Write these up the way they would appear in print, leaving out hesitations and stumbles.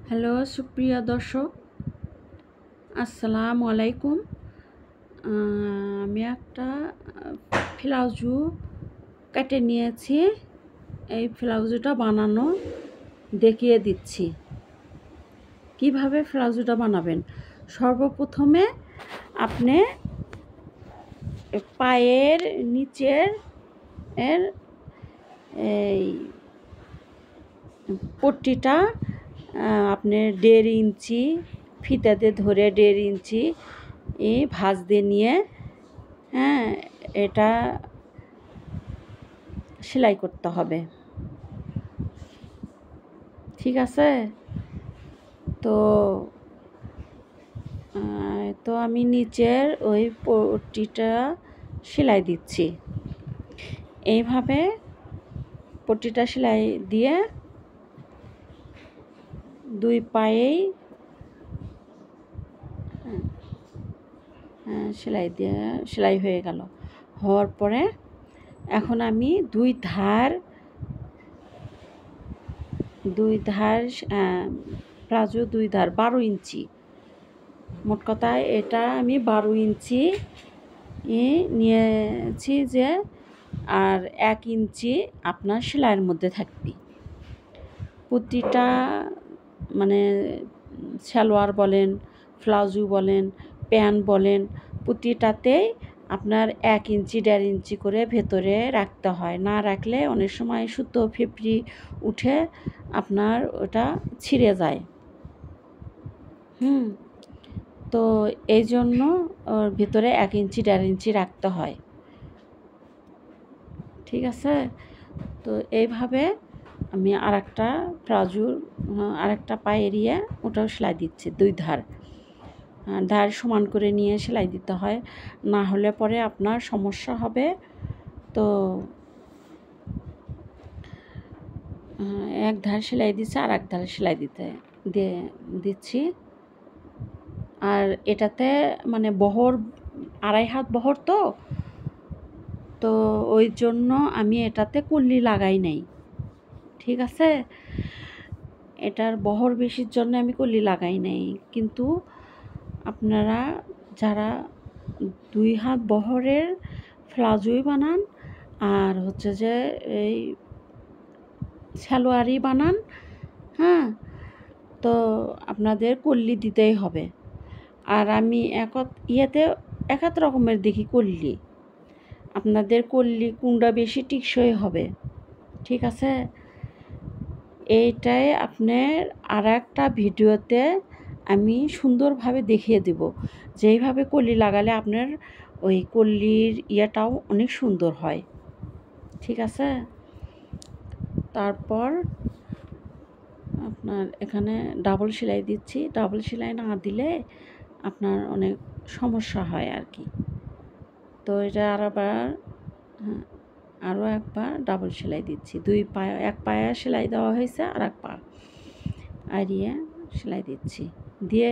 Hello সুপ্রিয় দর্শক, আসসালামু আলাইকুম। আমি একটা ব্লাউজু কেটে নিয়েছি। এই ব্লাউজুটা বানানো দেখিয়ে দিচ্ছি কিভাবে ব্লাউজুটা বানাবেন। সর্বপ্রথমে আপনি পায়ের নিচের এই পট্টিটা আপনি 1.5 ইঞ্চি ফিতাতে ধরে 1.5 ইঞ্চি ভাঁজ দিয়ে নিয়ে এটা সেলাই করতে হবে। ঠিক আছে? তো আমি নিচের ওই পট্টিটা সেলাই দিচ্ছি। এইভাবে পট্টিটা সেলাই দিয়ে দুই পায়েই সেলাই হয়ে গেল। হওয়ার পরে এখন আমি দুই ধার প্লাজো দুই ধার 12 ইঞ্চি, মোট কথা এটা আমি 12 ইঞ্চি নিয়েছি যে, আর 1 ইঞ্চি আপনার সেলাইয়ের মধ্যে থাকবে। প্রতিটা মানে সালোয়ার বলেন, ব্লাউজও বলেন, প্যান্ট বলেন, প্রতিটাতেই আপনার 1 ইঞ্চি 1.5 ইঞ্চি করে ভেতরে রাখতে হয়। না রাখলে অনেক সময় সুতো ফিপড়ি উঠে আপনার ওটা ছিঁড়ে যায়। তো এই জন্য ওর ভিতরে 1 ইঞ্চি 1.5 ইঞ্চি রাখতে হয়। ঠিক আছে? তো এইভাবে আমি আরেকটা প্লাজোর আরেকটা পা এরিয়া ওটাও সেলাই দিচ্ছি। দুই ধার সমান করে নিয়ে সেলাই দিতে হয়, না হলে পরে আপনার সমস্যা হবে। তো এক ধার সেলাই দিচ্ছি, আর এক ধার সেলাই দিচ্ছি। আর এটাতে মানে বহর 2.5 হাত বহর, তো ওই জন্য আমি এটাতে কলি লাগাই নাই। ঠিক আছে? এটার বহর বেশির জন্য আমি কলি লাগাই নাই। কিন্তু আপনারা যারা 2 হাত বহরের প্লাজোই বানান আর হচ্ছে যে এই সালোয়ারই বানান, তো আপনাদের কল্লি দিতেই হবে। আর আমি এক এক রকমের দেখি কল্লি, আপনাদের কল্লি কোনটা বেশি টিকসই হবে। ঠিক আছে? এইটাই আপনার আর একটা ভিডিওতে আমি সুন্দরভাবে দেখিয়ে দেব, যেইভাবে কলি লাগালে আপনার ওই কল্লির ইয়েটাও অনেক সুন্দর হয়। ঠিক আছে? তারপর আপনার এখানে ডাবল সেলাই দিচ্ছি। ডাবল সেলাই না দিলে আপনার অনেক সমস্যা হয় আর কি। তো এটা আরও একবার ডাবল সেলাই দিচ্ছি। এক পায়ে সেলাই দেওয়া হয়েছে, আর এক পা আরিয়ে সেলাই দিচ্ছি। দিয়ে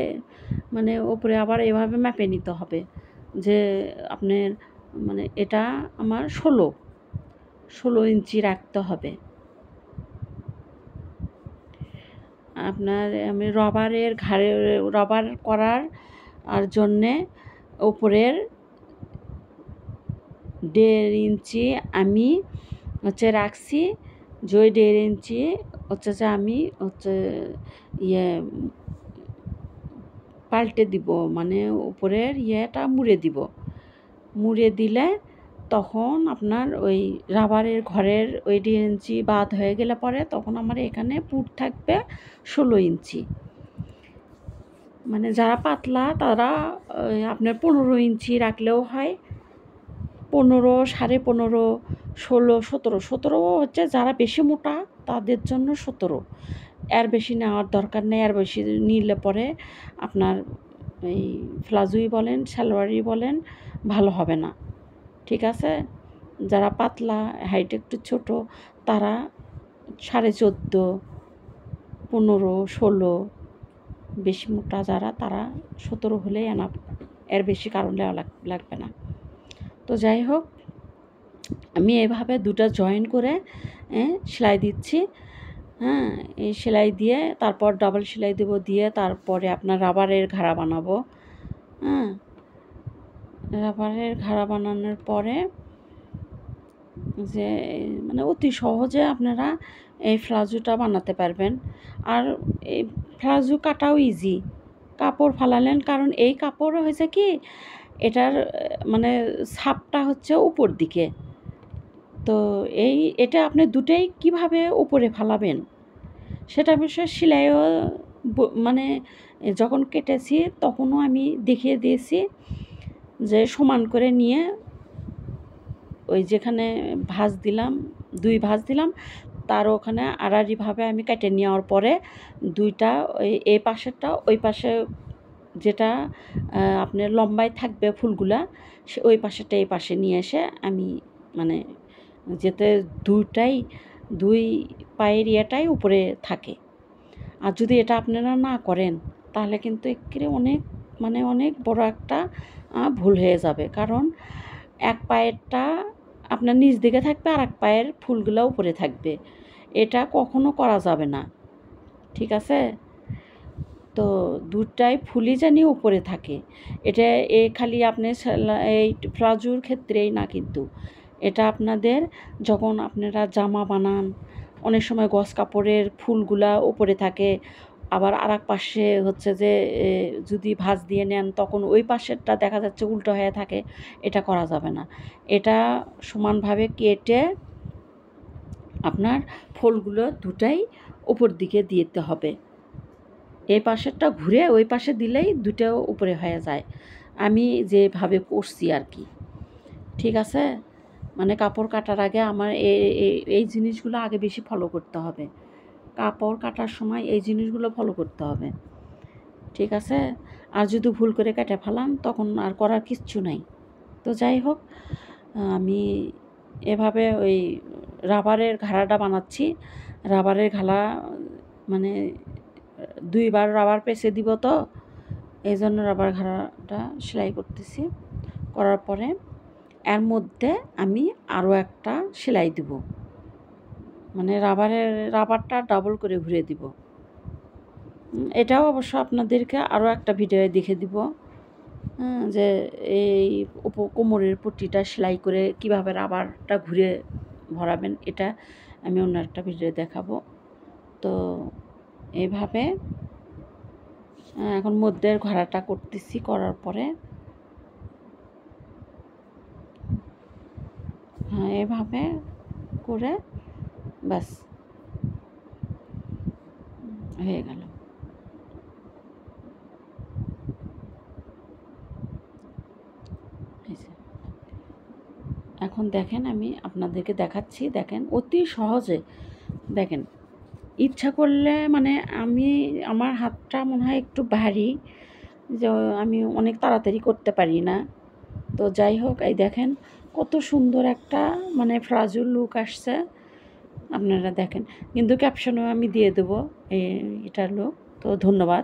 মানে ওপরে আবার এভাবে মাপে নিতে হবে যে আপনার মানে এটা আমার 16 ইঞ্চি রাখতে হবে। আপনার আমি রবার করার আর জন্যে ওপরের 1.5 ইঞ্চি আমি রাখছি। যে 1.5 ইঞ্চি যে আমি পাল্টে দিব, মানে উপরের ইয়েটা মুড়ে দিলে তখন আপনার ওই রাবারের ঘরের ওই 1.5 ইঞ্চি বাদ হয়ে গেলে পরে তখন আমার এখানে পুট থাকবে 16 ইঞ্চি। মানে যারা পাতলা তারা আপনার 15 ইঞ্চি রাখলেও হয়, 15, 15.5, 16, 17 হচ্ছে যারা বেশি মোটা তাদের জন্য 17। এর বেশি নেওয়ার দরকার নেই। এর বেশি নিলে পরে আপনার এই প্লাজোই বলেন, সালোয়ারই বলেন, ভালো হবে না। ঠিক আছে? যারা পাতলা, হাইট একটু ছোট, তারা 14.5, 15, 16, বেশি মোটা যারা তারা 17 হলেই এনাফ। এর বেশি কারণ লাগবে না। তো যাই হোক, আমি এভাবে দুটো জয়েন করে সেলাই দিচ্ছি। হ্যাঁ, এই সেলাই দিয়ে তারপর ডাবল সেলাই দেবো, দিয়ে তারপরে আপনার রাবারের ঘাড়া বানাবো। হ্যাঁ, রাবারের ঘাড়া বানানোর পরে যে মানে অতি সহজে আপনারা এই ফ্লাজুটা বানাতে পারবেন। আর এই ফ্লাজু কাটাও ইজি, কাপড় ফালালেন, কারণ এই কাপড় হয়েছে কি এটার মানে ছাপটা হচ্ছে উপর দিকে। তো এটা আপনি দুটোই কিভাবে উপরে ফালাবেন সেটা বিষয়ে সেলাইও মানে যখন কেটেছি তখনও আমি দেখিয়ে দিয়েছি, যে সমান করে নিয়ে ওই যেখানে ভাঁজ দিলাম, 2 ভাঁজ দিলাম, তার ওখানে আড়াআড়িভাবে আমি কেটে নেওয়ার পরে দুইটা এই পাশেরটা ওই পাশে যেটা আপনার লম্বায় থাকবে ফুলগুলা, ওই পাশেরটা এই পাশে নিয়ে এসে আমি মানে যাতে দুই পায়ের ইয়েটাই উপরে থাকে। আর যদি এটা আপনারা না করেন তাহলে কিন্তু একেবারে অনেক বড় একটা ভুল হয়ে যাবে, কারণ এক পায়েরটা আপনার নিচ দিকে থাকবে আর এক পায়ের ফুলগুলো উপরে থাকবে, এটা কখনো করা যাবে না, ঠিক আছে? তো দুটাই ফুলই জানি উপরে থাকে। এটা খালি আপনি এই প্লাজোর ক্ষেত্রেই না, কিন্তু এটা আপনাদের যখন আপনারা জামা বানান, অনেক সময় গস কাপড়ের ফুলগুলা উপরে থাকে, আবার আর এক পাশে হচ্ছে যে যদি ভাঁজ দিয়ে নেন তখন ওই পাশেরটা দেখা যাচ্ছে উল্টো হয়ে থাকে, এটা করা যাবে না। এটা সমানভাবে কেটে আপনার ফুলগুলো দুটাই উপর দিকে দিতে হবে। এই পাশেরটা ঘুরে ওই পাশে দিলেই দুটো উপরে হয়ে যায়, আমি যেভাবে করছি আর কি, ঠিক আছে? মানে কাপড় কাটার আগে আমার এই জিনিসগুলো আগে বেশি ফলো করতে হবে, কাপড় কাটার সময় এই জিনিসগুলো ফলো করতে হবে, ঠিক আছে? আর যদি ভুল করে কেটে ফেলান তখন আর করার কিচ্ছু নাই। তো যাই হোক, আমি এভাবে ওই রাবারের ঘাড়াটা বানাচ্ছি। রাবারের ঘাড়া মানে 2 বার রাবার পেঁচে দিব, তো এই জন্য রাবার ঘাড়াটা সেলাই করতেছি। করার পরে এর মধ্যে আমি আরও একটা সেলাই দিব, মানে রাবারটা ডাবল করে ঘুরে দিব। এটাও অবশ্য আপনাদেরকে আরও একটা ভিডিও দেখে দিব, যে এই কোমরের পট্টিটা সেলাই করে কিভাবে রাবারটা ঘুরে ভরাবেন, এটা আমি অন্য একটা ভিডিও দেখাবো। তো এইভাবে এখন মধ্যের ঘোড়াটা করতেছি, করার পরে হ্যাঁ এভাবে করে ব্যাস হয়ে গেল। এখন দেখেন আমি আপনাদেরকে দেখাচ্ছি, দেখেন অতি সহজে, দেখেন ইচ্ছা করলে মানে আমার হাতটা মনে হয় একটু ভারী, যে আমি অনেক তাড়াতাড়ি করতে পারি না। তো যাই হোক, এই দেখেন কত সুন্দর একটা মানে ফ্রাজুল লুক আসছে, আপনারা দেখেন। কিন্তু ক্যাপশনেও আমি দিয়ে দেবো এটার লুক। তো ধন্যবাদ।